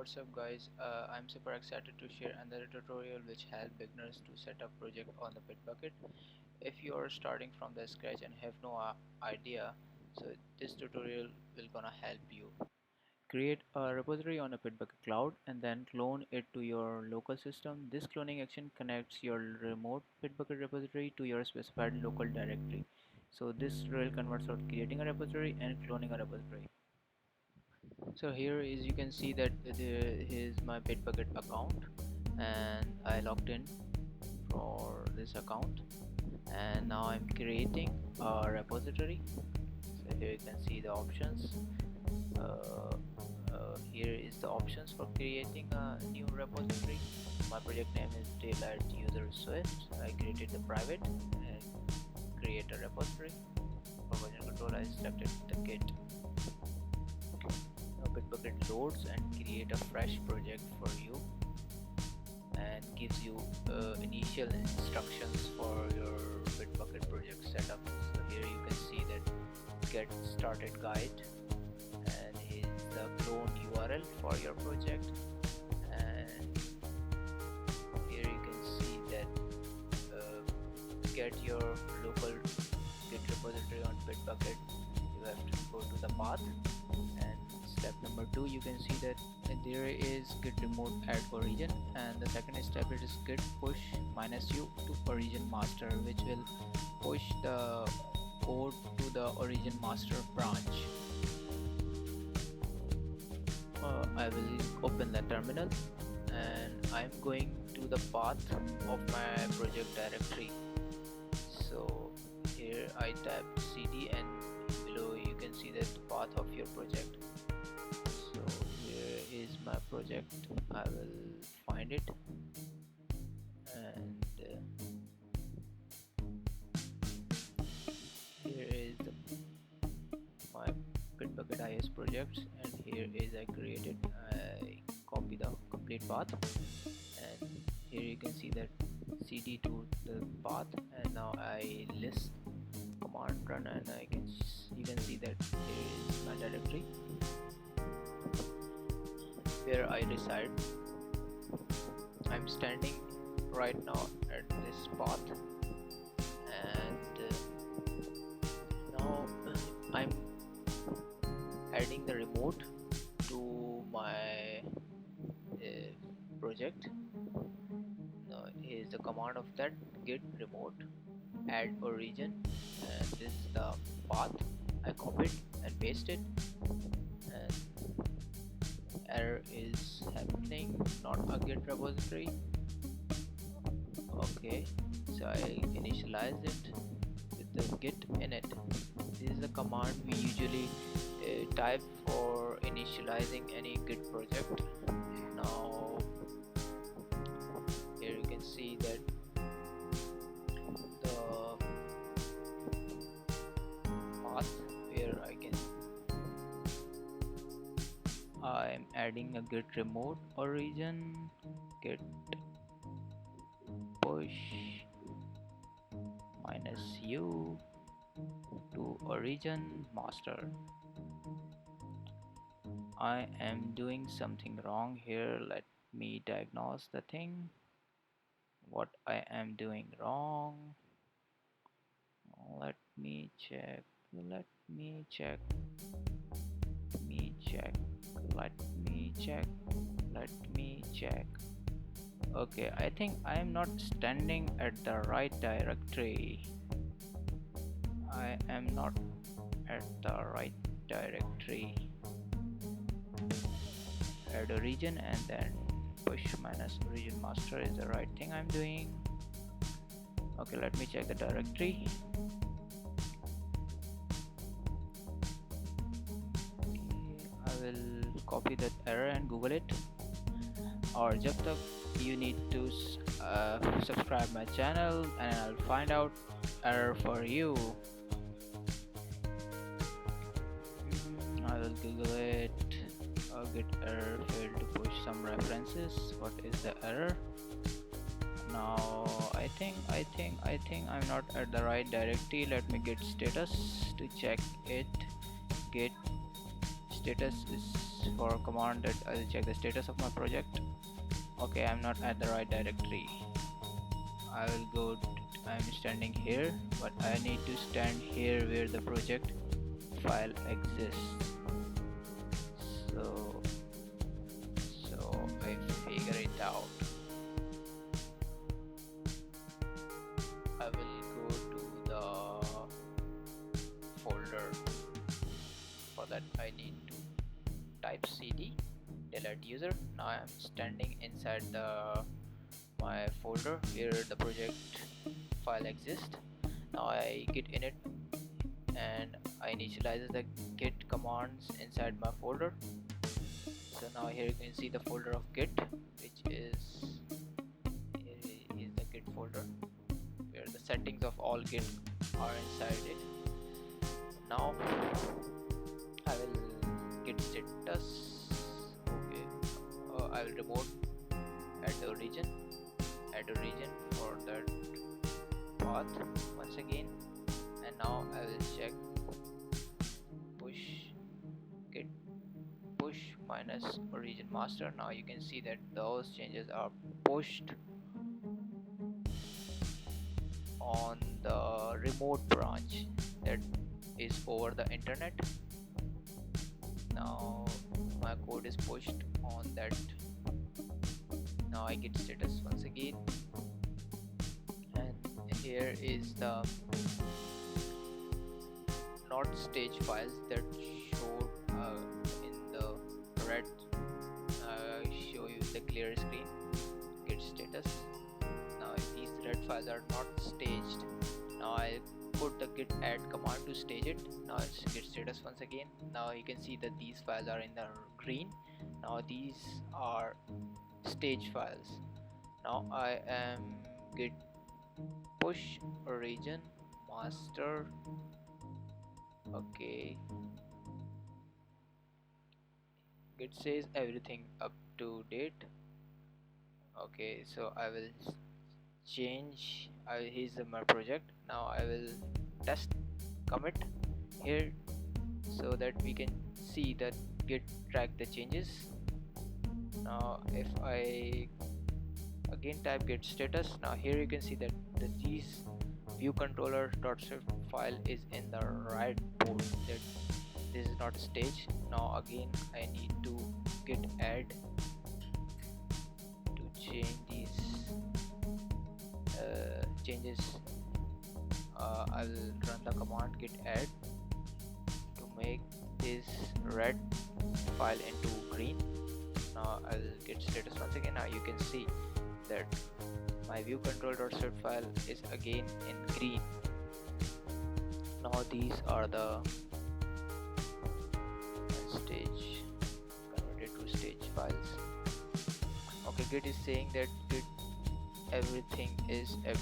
What's up guys, I'm super excited to share another tutorial which help beginners to set up project on the Bitbucket. If you are starting from the scratch and have no idea, so this tutorial will gonna help you. Create a repository on a Bitbucket cloud and then clone it to your local system. This cloning action connects your remote Bitbucket repository to your specified local directory. So this rule converts out creating a repository and cloning a repository. So here is you can see that there is my Bitbucket account and I logged in for this account, and now I'm creating a repository. So here you can see the options. Here is the options for creating a new repository. My project name is Daylight User Swift. I created the private and create a repository. For version control I selected the Git. Bitbucket loads and create a fresh project for you and gives you initial instructions for your Bitbucket project setup. So here you can see that get started guide, and here's the clone URL for your project, and here you can see that get your local Git repository on Bitbucket. You have to go to the path, and step number 2 you can see that there is git remote add origin, and the second step is git push -u to origin master, which will push the code to the origin master branch. I will open the terminal and I'm going to the path of my project directory. So here I type cd and below you can see that the path of your project. So here is my project. I will find it, and here is my Bitbucket IS projects, and here is I created. I copy the complete path, and here you can see that cd to the path, and now I list command run, and you can see that here is my directory where I reside. I'm standing right now at this path, and now I'm adding the remote to my project. Now here's the command of that git remote add origin, and this is the path. I copied and pasted, and error is happening, not a git repository. Okay, so I initialize it with the git init. This is the command we usually type for initializing any git project. Now here you can see that the path where I'm adding a git remote origin, git push -u to origin master. I am doing something wrong here. Let me diagnose the thing. What I am doing wrong. Let me check. Let me check. Okay, I think I am not standing at the right directory. I am not at the right directory. Add origin and then push -origin master is the right thing I'm doing. Okay, let me check the directory. I will copy that error and Google it. Or jab tak you need to subscribe my channel, and I'll find out error for you. I will Google it. Git error failed to push some references. What is the error? Now I think I'm not at the right directory. Let me get status to check it. Git status is for command that I'll check the status of my project. Okay, I'm not at the right directory. I will go I'm standing here, but I need to stand here where the project file exists. So I figure it out. I will go to the folder. For that I need to type cd delete user. Now I am standing inside my folder where the project file exists. Now I git init and I initialize the git commands inside my folder. So now here you can see the folder of git, which is the git folder where the settings of all git are inside it. Now I will git status. Okay, I will remote add the region for that path once again, and now I will check push git push minus origin master. Now you can see that those changes are pushed on the remote branch that is over the internet. Now my code is pushed on that. Now I get status once again, and here is the not stage files that showed in the red. Show you the clear screen git status. Now if these red files are not staged, now I put the git add command to stage it. Now it's git status once again. Now you can see that these files are in the green. Now these are stage files. Now I am git push origin master. Okay, git says everything up to date. Okay, so I will change. Here's my project. Now I will test commit here so that we can see that git track the changes. Now if I again type git status, now here you can see that these view controller.swift file is in the right port, that this is not a stage. Now again I need to git add to change these changes. I will run the command git add to make this red file into green. Now I will git status once again. Now you can see that my view control.swift file is again in green. Now these are the stage converted to stage files. Okay, git is saying that git everything is up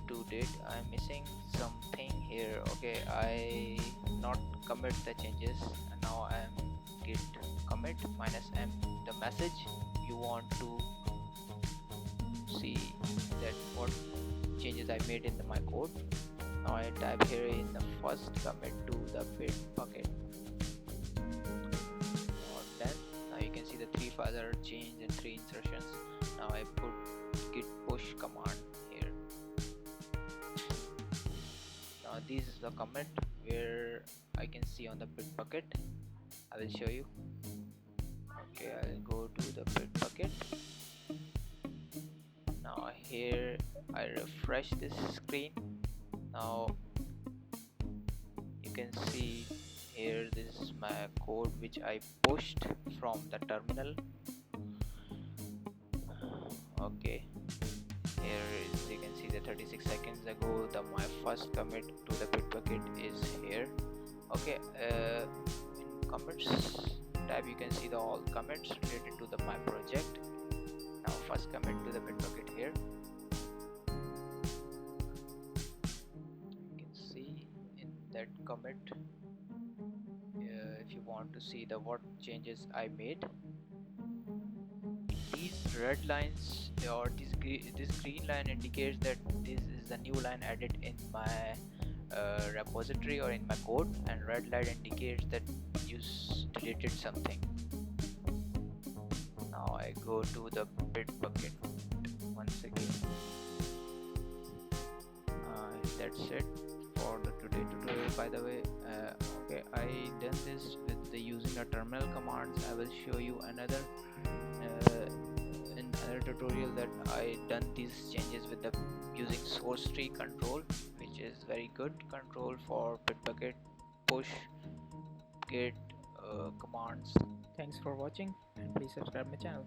to date. I'm missing something here. Okay, I not commit the changes, and now I am git commit minus m the message you want to see that what changes I made in my code. Now I type here in the first commit to the Bitbucket. Then now you can see the 3 files are changed and 3 insertions. Now I put git push command here. Now this is the commit where I can see on the Bitbucket. I will show you. Okay, I'll go to the Bitbucket. Now here I refresh this screen. Now you can see here this is my code which I pushed from the terminal. Okay, here is, you can see the 36 seconds ago my first commit to the Bitbucket is here. Okay, in commits tab you can see all commits related to my project. Now first commit to the Bitbucket here. You can see in that commit, if you want to see the what changes I made, these red lines or this green line indicates that this is the new line added in my repository or in my code, and red light indicates that you deleted something. Now I go to the Bitbucket once again. That's it for the today tutorial. By the way, okay, I done this with the using the terminal commands. I will show you another in another tutorial that I done these changes with the using source tree control, which is very good control for Bitbucket push git commands. Thanks for watching, and please subscribe my channel.